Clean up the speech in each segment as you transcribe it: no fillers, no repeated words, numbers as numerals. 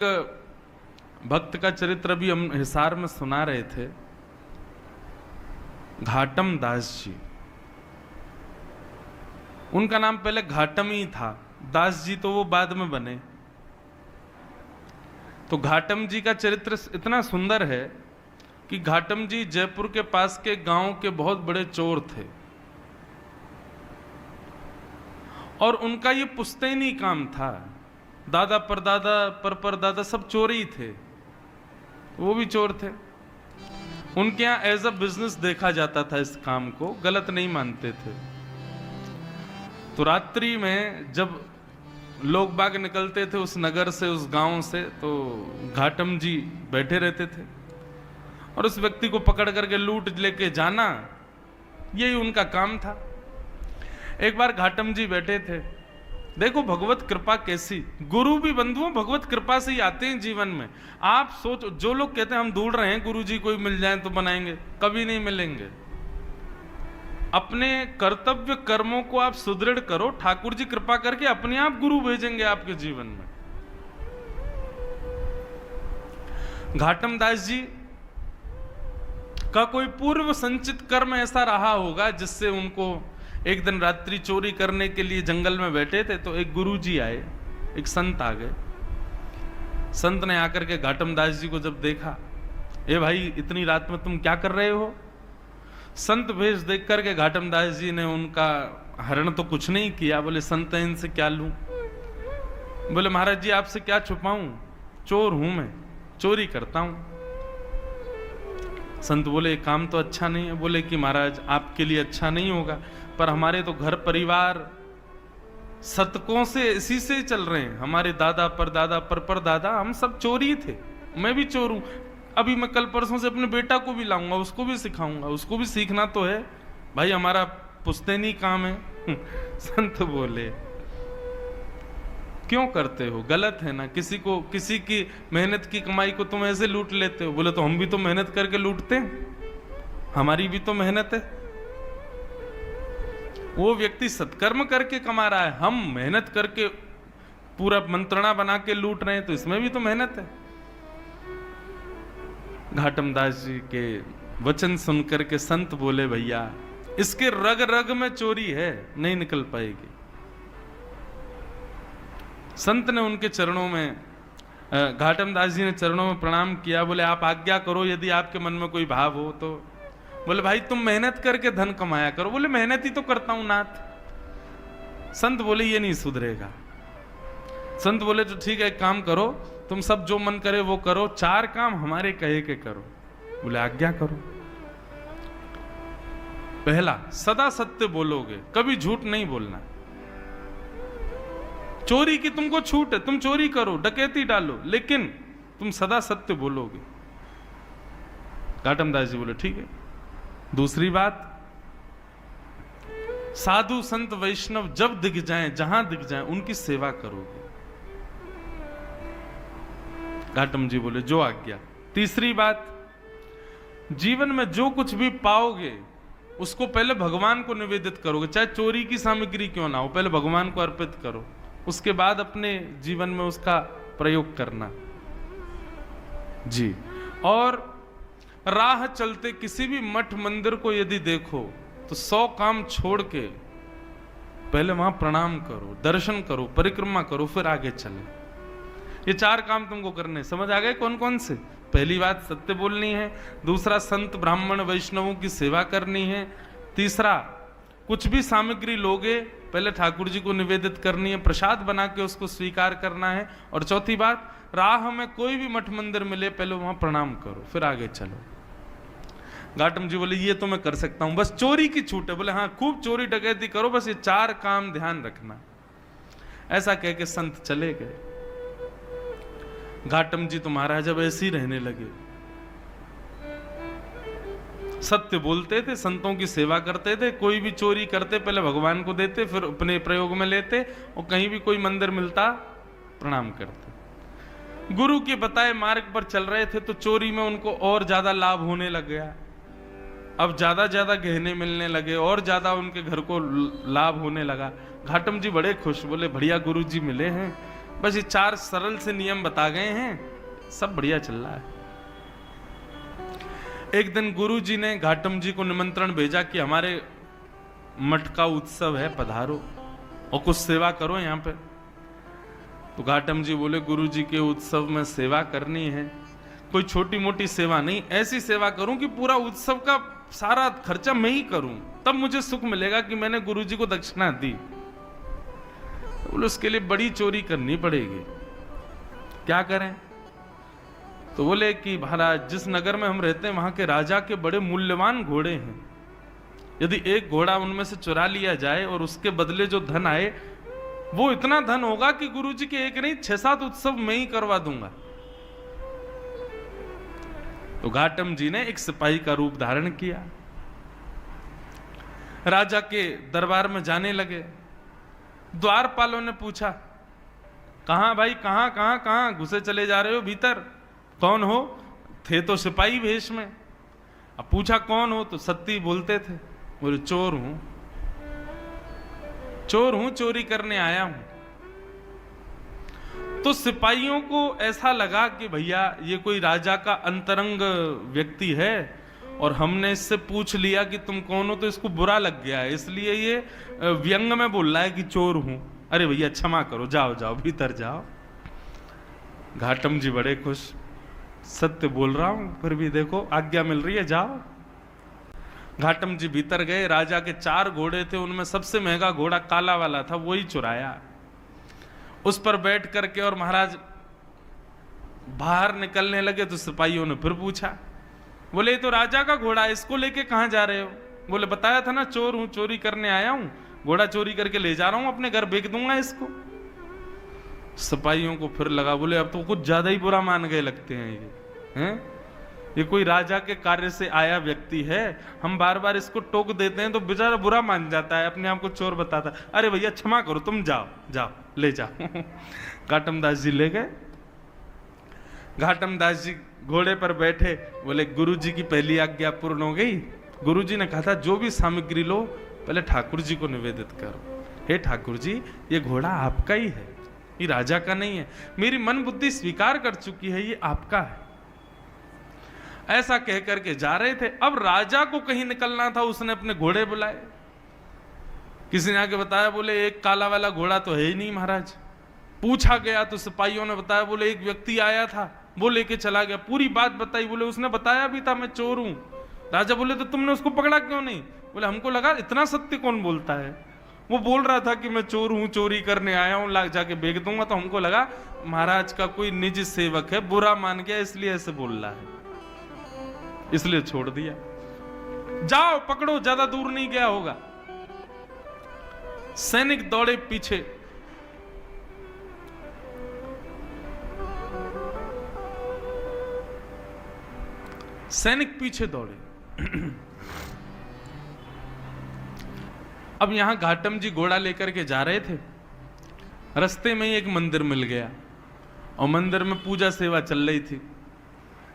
भक्त का चरित्र अभी हम हिसार में सुना रहे थे। घाटम दास जी, उनका नाम पहले घाटम ही था, दास जी तो वो बाद में बने। तो घाटम जी का चरित्र इतना सुंदर है कि घाटम जी जयपुर के पास के गांव के बहुत बड़े चोर थे और उनका ये पुश्तैनी काम था। दादा परदादा परदादा सब चोर ही थे, वो भी चोर थे। उनके यहाँ एज अ बिजनेस देखा जाता था, इस काम को गलत नहीं मानते थे। तो रात्रि में जब लोग बाग निकलते थे उस नगर से, उस गांव से, तो घाटम जी बैठे रहते थे और उस व्यक्ति को पकड़ करके लूट लेके जाना, यही उनका काम था। एक बार घाटम जी बैठे थे, देखो भगवत कृपा कैसी, गुरु भी बंधुओं भगवत कृपा से ही आते हैं जीवन में। आप सोचो, जो लोग कहते हैं हम ढूंढ रहे हैं गुरु जी कोई मिल जाए तो बनाएंगे, कभी नहीं मिलेंगे। अपने कर्तव्य कर्मों को आप सुदृढ़ करो, ठाकुर जी कृपा करके अपने आप गुरु भेजेंगे आपके जीवन में। घाटम दास जी का कोई पूर्व संचित कर्म ऐसा रहा होगा जिससे उनको एक दिन रात्रि चोरी करने के लिए जंगल में बैठे थे, तो एक गुरुजी आए, एक संत आ गए। संत ने आकर के घाटम दास जी को जब देखा, ए भाई इतनी रात में तुम क्या कर रहे हो? संत भेष देख करके घाटम दास जी ने उनका हरण तो कुछ नहीं किया, बोले संत इनसे क्या लूं? बोले महाराज जी आपसे क्या छुपाऊं, चोर हूं मैं, चोरी करता हूं। संत बोले काम तो अच्छा नहीं है। बोले कि महाराज आपके लिए अच्छा नहीं होगा, पर हमारे तो घर परिवार शतकों से इसी से चल रहे हैं। हमारे दादा परदादा परदादा हम सब चोरी थे, मैं भी चोर हूं। अभी मैं कल परसों से अपने बेटा को भी लाऊंगा, उसको भी सिखाऊंगा, उसको भी सीखना तो है भाई, हमारा पुश्तैनी काम है। संत बोले क्यों करते हो, गलत है ना, किसी की मेहनत की कमाई को तुम ऐसे लूट लेते हो। बोले तो हम भी तो मेहनत करके लूटते हैं, हमारी भी तो मेहनत है। वो व्यक्ति सत्कर्म करके कमा रहा है, हम मेहनत करके पूरा मंत्रणा बना के लूट रहे हैं, तो इसमें भी तो मेहनत है। घाटम दास जी के वचन सुनकर के संत बोले भैया इसके रग रग में चोरी है, नहीं निकल पाएगी। संत ने उनके चरणों में, घाटम दास जी ने चरणों में प्रणाम किया। बोले आप आज्ञा करो, यदि आपके मन में कोई भाव हो तो। बोले भाई तुम मेहनत करके धन कमाया करो। बोले मेहनत ही तो करता हूं नाथ। संत बोले ये नहीं सुधरेगा। संत बोले तो ठीक है, एक काम करो, तुम सब जो मन करे वो करो, 4 काम हमारे कहे के करो। बोले आज्ञा करो। पहला, सदा सत्य बोलोगे, कभी झूठ नहीं बोलना। चोरी की तुमको छूट है, तुम चोरी करो, डकैती डालो, लेकिन तुम सदा सत्य बोलोगे। घाटम दास जी बोले ठीक है। दूसरी बात, साधु संत वैष्णव जब दिख जाएं, जहां दिख जाएं, उनकी सेवा करोगे। घाटम जी बोले जो आज्ञा। तीसरी बात, जीवन में जो कुछ भी पाओगे उसको पहले भगवान को निवेदित करोगे, चाहे चोरी की सामग्री क्यों ना हो, पहले भगवान को अर्पित करो, उसके बाद अपने जीवन में उसका प्रयोग करना जी। और राह चलते किसी भी मठ मंदिर को यदि देखो तो 100 काम छोड़ के पहले वहां प्रणाम करो, दर्शन करो, परिक्रमा करो, फिर आगे चले। ये 4 काम तुमको करने, समझ आ गए कौन कौन से? पहली बात सत्य बोलनी है, दूसरा संत ब्राह्मण वैष्णवों की सेवा करनी है, तीसरा कुछ भी सामग्री लोगे पहले ठाकुर जी को निवेदित करनी है, प्रसाद बना के उसको स्वीकार करना है, और चौथी बात, राह में कोई भी मठ मंदिर मिले पहले वहां प्रणाम करो, फिर आगे चलो। घाटम जी बोले ये तो मैं कर सकता हूं, बस चोरी की छूट है। बोले हाँ खूब चोरी डकैती करो, बस ये 4 काम ध्यान रखना। ऐसा कह के संत चले गए। घाटम जी तो महाराज अब ऐसे ही रहने लगे, सत्य बोलते थे, संतों की सेवा करते थे, कोई भी चोरी करते पहले भगवान को देते, फिर अपने प्रयोग में लेते, और कहीं भी कोई मंदिर मिलता प्रणाम करते। गुरु के बताए मार्ग पर चल रहे थे तो चोरी में उनको और ज्यादा लाभ होने लग गया। अब ज्यादा गहने मिलने लगे और ज्यादा उनके घर को लाभ होने लगा। घाटम जी बड़े खुश, बोले बढ़िया गुरु जी मिले हैं, बस ये 4 सरल से नियम बता गए हैं, सब बढ़िया चल रहा है। एक दिन गुरु जी ने घाटम जी को निमंत्रण भेजा कि हमारे मठ का उत्सव है, पधारो और कुछ सेवा करो यहाँ पे। तो घाटम जी बोले, गुरु जी के उत्सव में सेवा करनी है, कोई छोटी मोटी सेवा नहीं, ऐसी सेवा करूं कि पूरा उत्सव का सारा खर्चा मैं ही करूं, तब मुझे सुख मिलेगा कि मैंने गुरु जी को दक्षिणा दी। तो बोले उसके लिए बड़ी चोरी करनी पड़ेगी, क्या करें? तो बोले कि महाराज जिस नगर में हम रहते हैं वहां के राजा के बड़े मूल्यवान घोड़े हैं, यदि एक घोड़ा उनमें से चुरा लिया जाए और उसके बदले जो धन आए वो इतना धन होगा कि गुरुजी के एक नहीं 6-7 उत्सव मैं ही करवा दूंगा। तो घाटम जी ने एक सिपाही का रूप धारण किया, राजा के दरबार में जाने लगे। द्वारपालों ने पूछा, कहां भाई, कहां कहां कहां घुसे चले जा रहे हो भीतर? कौन हो? थे तो सिपाही वेश में। अब पूछा कौन हो, तो सत्य बोलते थे। बोले चोर हूं, चोर हूं, चोरी करने आया हूं। तो सिपाहियों को ऐसा लगा कि भैया ये कोई राजा का अंतरंग व्यक्ति है और हमने इससे पूछ लिया कि तुम कौन हो, तो इसको बुरा लग गया है, इसलिए ये व्यंग में बोल रहा है कि चोर हूं। अरे भैया क्षमा करो, जाओ जाओ भीतर जाओ। घाटम जी बड़े खुश, सत्य बोल रहा हूं फिर भी देखो आज्ञा मिल रही है, जाओ। घाटम जी भीतर गए। राजा के 4 घोड़े थे, उनमें सबसे महंगा घोड़ा काला वाला था, वही चुराया। उस पर बैठ करके और महाराज बाहर निकलने लगे तो सिपाहियों ने फिर पूछा, बोले तो राजा का घोड़ा है, इसको लेके कहां जा रहे हो? बोले बताया था ना चोर हूं, चोरी करने आया हूं, घोड़ा चोरी करके ले जा रहा हूं, अपने घर बेच दूंगा इसको। सिपाहियों को फिर लगा, बोले अब तो कुछ ज्यादा ही बुरा मान गए लगते हैं ये, हैं? ये कोई राजा के कार्य से आया व्यक्ति है, हम बार बार इसको टोक देते हैं तो बेचारा बुरा मान जाता है, अपने आप को चोर बताता है। अरे भैया क्षमा करो, तुम जाओ जाओ ले जाओ। घाटम दास जी ले गए। घाटम दास जी घोड़े पर बैठे, बोले गुरु जी की पहली आज्ञा पूर्ण हो गई। गुरु जी ने कहा था जो भी सामग्री लो पहले ठाकुर जी को निवेदित करो। हे ठाकुर जी, ये घोड़ा आपका ही है, ये राजा का नहीं है, मेरी मन बुद्धि स्वीकार कर चुकी है, ये आपका है। ऐसा कह करके जा रहे थे। अब राजा को कहीं निकलना था, उसने अपने घोड़े बुलाए। किसी ने आके बताया, बोले एक काला वाला घोड़ा तो है ही नहीं महाराज। पूछा गया तो सिपाहियों ने बताया, बोले एक व्यक्ति आया था, वो लेके चला गया। पूरी बात बताई, बोले उसने बताया भी था मैं चोर हूं। राजा बोले तो तुमने उसको पकड़ा क्यों नहीं? बोले हमको लगा इतना सत्य कौन बोलता है, वो बोल रहा था कि मैं चोर हूं, चोरी करने आया हूं, लाग जाके बेच दूंगा, तो हमको लगा महाराज का कोई निजी सेवक है, बुरा मान गया इसलिए ऐसे बोल रहा है, इसलिए छोड़ दिया। जाओ पकड़ो, ज्यादा दूर नहीं गया होगा। सैनिक दौड़े पीछे। सैनिक पीछे दौड़े। अब यहां घाटम जी घोड़ा लेकर के जा रहे थे, रास्ते में ही एक मंदिर मिल गया और मंदिर में पूजा सेवा चल रही थी।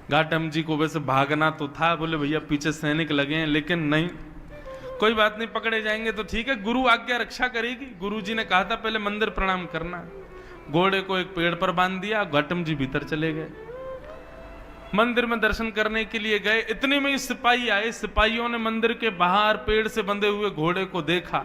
घाटम जी को वैसे भागना तो था, बोले भैया पीछे सैनिक लगे हैं, लेकिन नहीं, कोई बात नहीं, पकड़े जाएंगे तो ठीक है, गुरु आज्ञा रक्षा करेगी। गुरु जी ने कहा था पहले मंदिर प्रणाम करना। घोड़े को एक पेड़ पर बांध दिया, घाटम जी भीतर चले गए। मंदिर में दर्शन करने के लिए गए, इतने में ही सिपाही आए। सिपाहियों ने मंदिर के बाहर पेड़ से बंधे हुए घोड़े को देखा।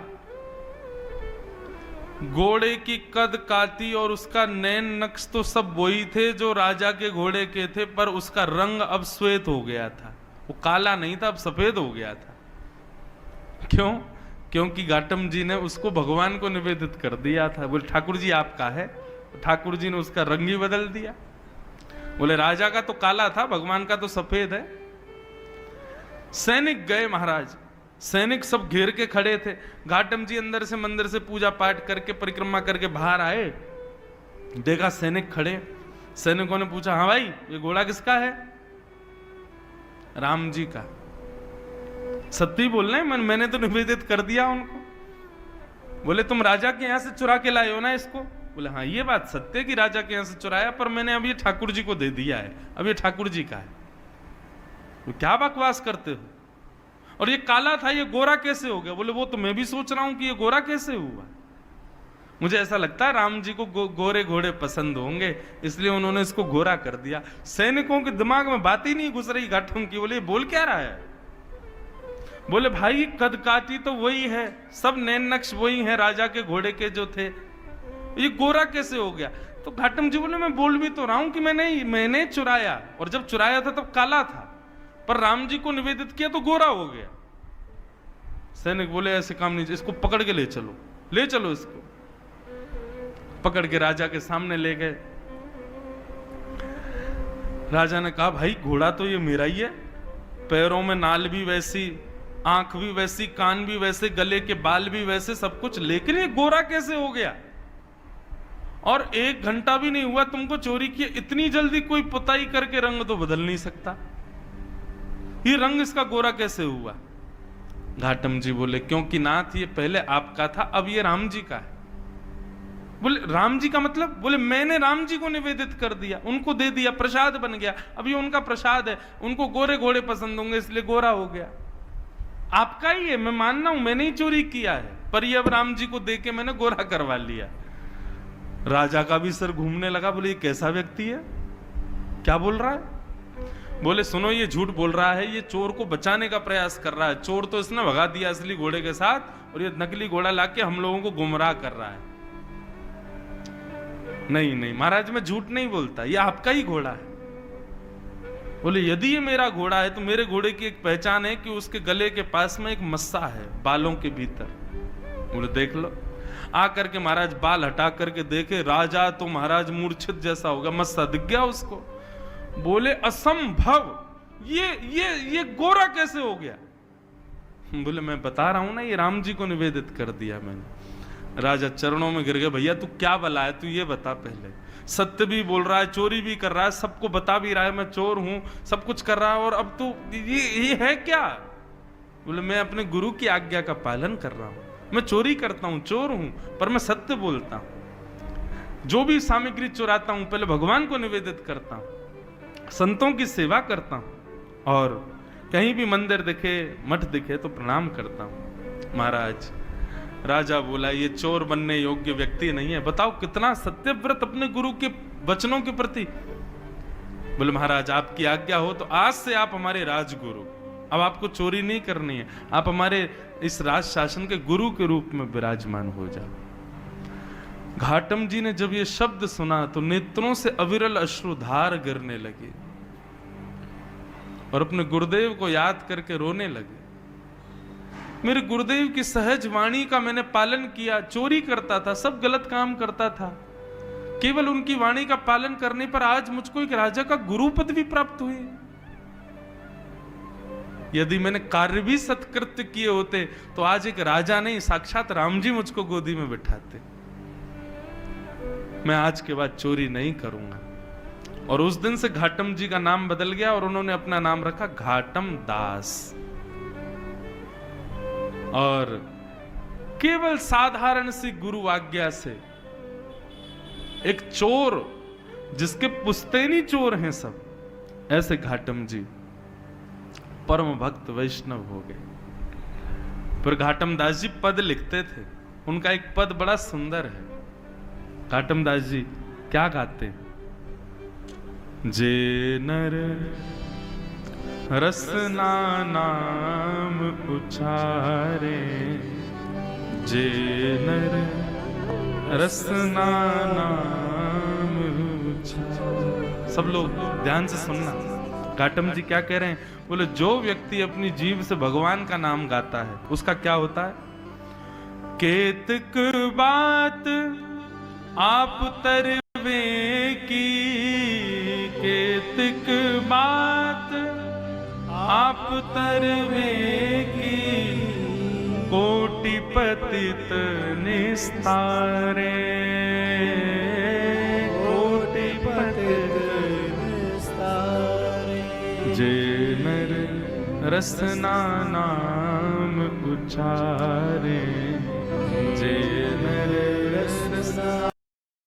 घोड़े की कद काती और उसका नैन नक्श तो सब वही थे जो राजा के घोड़े के थे, पर उसका रंग अब श्वेत हो गया था, वो काला नहीं था, अब सफेद हो गया था। क्यों? क्योंकि घाटम जी ने उसको भगवान को निवेदित कर दिया था। बोले ठाकुर जी आपका है, ठाकुर जी ने उसका रंग ही बदल दिया। बोले राजा का तो काला था, भगवान का तो सफेद है। सैनिक गए महाराज, सैनिक सब घेर के खड़े थे। घाटम जी अंदर से मंदिर से पूजा पाठ करके परिक्रमा करके बाहर आए, देखा सैनिक खड़े। सैनिकों ने पूछा, हाँ भाई ये घोड़ा किसका है? राम जी का। सत्य बोल रहे हैं, मैंने तो निवेदित कर दिया उनको। बोले तुम राजा के यहां से चुरा के लाए हो ना इसको? बोले हाँ ये बात सत्य है कि राजा के यहां से चुराया, पर मैंने अब ये ठाकुर जी को दे दिया है, अब ये ठाकुर जी का है। तो क्या बकवास करते हो? और ये काला था, ये गोरा कैसे हो गया? बोले वो तो मैं भी सोच रहा हूं कि ये गोरा कैसे हुआ। मुझे ऐसा लगता है राम जी को गोरे घोड़े पसंद होंगे, इसलिए उन्होंने इसको गोरा कर दिया। सैनिकों के दिमाग में बात ही नहीं घुस रही घाटम की। बोले बोल क्या रहा है? बोले भाई कद काठी तो वही है, सब नैन नक्श वही है राजा के घोड़े के जो थे, ये गोरा कैसे हो गया? तो घाटम जी बोले मैं बोल भी तो रहा हूं कि मैंने चुराया, और जब चुराया था तब काला था, पर राम जी को निवेदित किया तो गोरा हो गया। सैनिक बोले ऐसे काम नहीं, इसको पकड़ के ले चलो, ले चलो इसको। पकड़ के राजा के सामने ले गए। राजा ने कहा भाई घोड़ा तो ये मेरा ही है, पैरों में नाल भी वैसी, आंख भी वैसी, कान भी वैसे, गले के बाल भी वैसे, सब कुछ, लेकिन ये गोरा कैसे हो गया? और 1 घंटा भी नहीं हुआ तुमको चोरी किए, इतनी जल्दी कोई पुताई करके रंग तो बदल नहीं सकता, ये रंग इसका गोरा कैसे हुआ? घाटम जी बोले क्योंकि नाथ ये पहले आपका था, अब ये राम जी का है। बोले राम जी का मतलब? बोले मैंने राम जी को निवेदित कर दिया, उनको दे दिया, प्रसाद बन गया, अब ये उनका प्रसाद है, उनको गोरे घोड़े पसंद होंगे इसलिए गोरा हो गया। आपका ही है, मैं मानना हूं मैंने ही चोरी किया है, पर ये अब राम जी को दे के मैंने गोरा करवा लिया। राजा का भी सर घूमने लगा। बोले ये कैसा व्यक्ति है, क्या बोल रहा है? बोले सुनो ये झूठ बोल रहा है, ये चोर को बचाने का प्रयास कर रहा है, चोर तो इसने भगा दिया असली घोड़े के साथ, और ये नकली घोड़ा लाके हम लोगों को गुमराह कर रहा है। नहीं नहीं महाराज मैं झूठ नहीं बोलता, ये आपका ही घोड़ा है। बोले यदि ये मेरा घोड़ा है तो मेरे घोड़े की एक पहचान है कि उसके गले के पास में एक मस्सा है बालों के भीतर। बोले देख लो। आकर के महाराज बाल हटा करके देखे, राजा तो महाराज मूर्छित जैसा हो गया, मस्सा दिख गया उसको। बोले असंभव, ये गोरा कैसे हो गया? बोले मैं बता रहा हूं ना, ये राम जी को निवेदित कर दिया मैंने। राजा चरणों में गिर गए, भैया तू क्या बला है, तू ये बता पहले, सत्य भी बोल रहा है, चोरी भी कर रहा है, सबको बता भी रहा है मैं चोर हूं, सब कुछ कर रहा है, और अब तू ये है क्या? बोले मैं अपने गुरु की आज्ञा का पालन कर रहा हूं, मैं चोरी करता हूं, चोर हूं, पर मैं सत्य बोलता हूं। जो भी सामग्री चुराता हूं पहले भगवान को निवेदित करता हूं, संतों की सेवा करता हूं, और कहीं भी मंदिर दिखे, मठ दिखे तो प्रणाम करता हूं। महाराज राजा बोला ये चोर बनने योग्य व्यक्ति नहीं है, बताओ कितना सत्यव्रत अपने गुरु के वचनों के प्रति। बोले महाराज आपकी आज्ञा हो तो आज से आप हमारे राजगुरु, अब आपको चोरी नहीं करनी है, आप हमारे इस राज शासन के गुरु के रूप में विराजमान हो जाओ। घाटम जी ने जब ये शब्द सुना तो नेत्रों से अविरल अश्रुधार गिरने लगे और अपने गुरुदेव को याद करके रोने लगे। मेरे गुरुदेव की सहज वाणी का मैंने पालन किया, चोरी करता था, सब गलत काम करता था, केवल उनकी वाणी का पालन करने पर आज मुझको एक राजा का गुरु पद भी प्राप्त हुई। यदि मैंने कार्य भी सत्कृत्य किए होते तो आज एक राजा नहीं साक्षात राम जी मुझको गोदी में बिठाते। मैं आज के बाद चोरी नहीं करूंगा। और उस दिन से घाटम जी का नाम बदल गया और उन्होंने अपना नाम रखा घाटम दास। और केवल साधारण सी गुरु आज्ञा से एक चोर, जिसके पुश्तैनी चोर हैं सब, ऐसे घाटम जी परम भक्त वैष्णव हो गए। पर घाटम दास जी पद लिखते थे, उनका एक पद बड़ा सुंदर है। घाटम दास जी क्या गाते? जे नर रसना नाम उचारे, जे नर रसना नाम उचारे। सब लोग ध्यान से सुनना, घाटम जी क्या कह रहे हैं? बोले जो व्यक्ति अपनी जीभ से भगवान का नाम गाता है उसका क्या होता है? केतक बात आप तरवे की, केतक बात आप तरवे की, कोटि पतित निस्तारे, कोटि पतित निस्तारे। जे नर रसना नाम उचारे, जे नर रसना